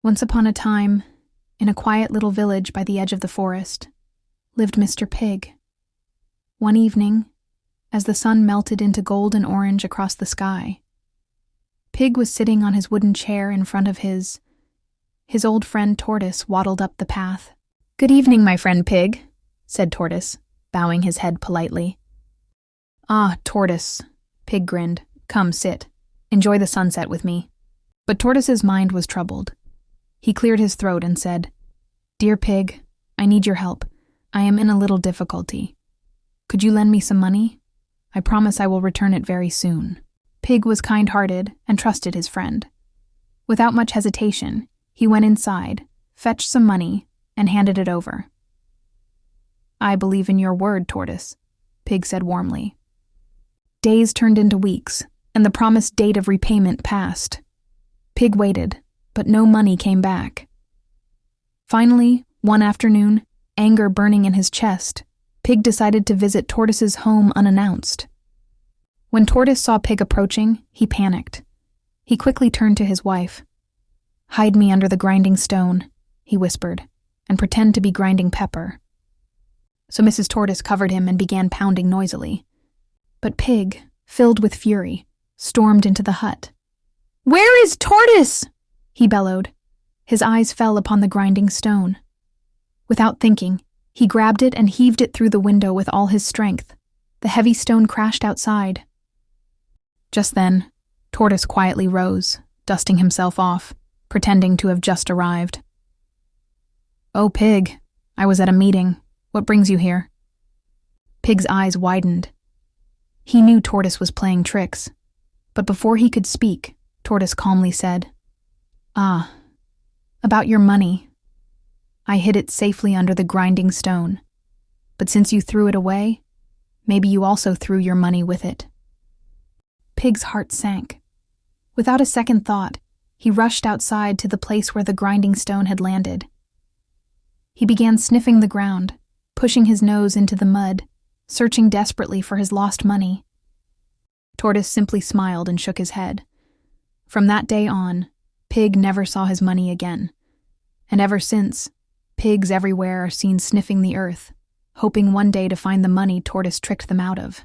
Once upon a time, in a quiet little village by the edge of the forest, lived Mr. Pig. One evening, as the sun melted into gold and orange across the sky, Pig was sitting on his wooden chair in front of his old friend Tortoise waddled up the path. "Good evening, my friend Pig," said Tortoise, bowing his head politely. "Ah, Tortoise," Pig grinned. "Come, sit. Enjoy the sunset with me." But Tortoise's mind was troubled. He cleared his throat and said, "Dear Pig, I need your help. I am in a little difficulty. Could you lend me some money? I promise I will return it very soon." Pig was kind-hearted and trusted his friend. Without much hesitation, he went inside, fetched some money, and handed it over. "I believe in your word, Tortoise," Pig said warmly. Days turned into weeks, and the promised date of repayment passed. Pig waited, but no money came back. Finally, one afternoon, anger burning in his chest, Pig decided to visit Tortoise's home unannounced. When Tortoise saw Pig approaching, he panicked. He quickly turned to his wife. "Hide me under the grinding stone," he whispered, "and pretend to be grinding pepper." So Mrs. Tortoise covered him and began pounding noisily. But Pig, filled with fury, stormed into the hut. "Where is Tortoise?" he bellowed. His eyes fell upon the grinding stone. Without thinking, he grabbed it and heaved it through the window with all his strength. The heavy stone crashed outside. Just then, Tortoise quietly rose, dusting himself off, pretending to have just arrived. "Oh, Pig, I was at a meeting. What brings you here?" Pig's eyes widened. He knew Tortoise was playing tricks, but before he could speak, Tortoise calmly said, "Ah, about your money. I hid it safely under the grinding stone, but since you threw it away, maybe you also threw your money with it." Pig's heart sank. Without a second thought, he rushed outside to the place where the grinding stone had landed. He began sniffing the ground, pushing his nose into the mud, searching desperately for his lost money. Tortoise simply smiled and shook his head. From that day on, Pig never saw his money again, and ever since, pigs everywhere are seen sniffing the earth, hoping one day to find the money Tortoise tricked them out of.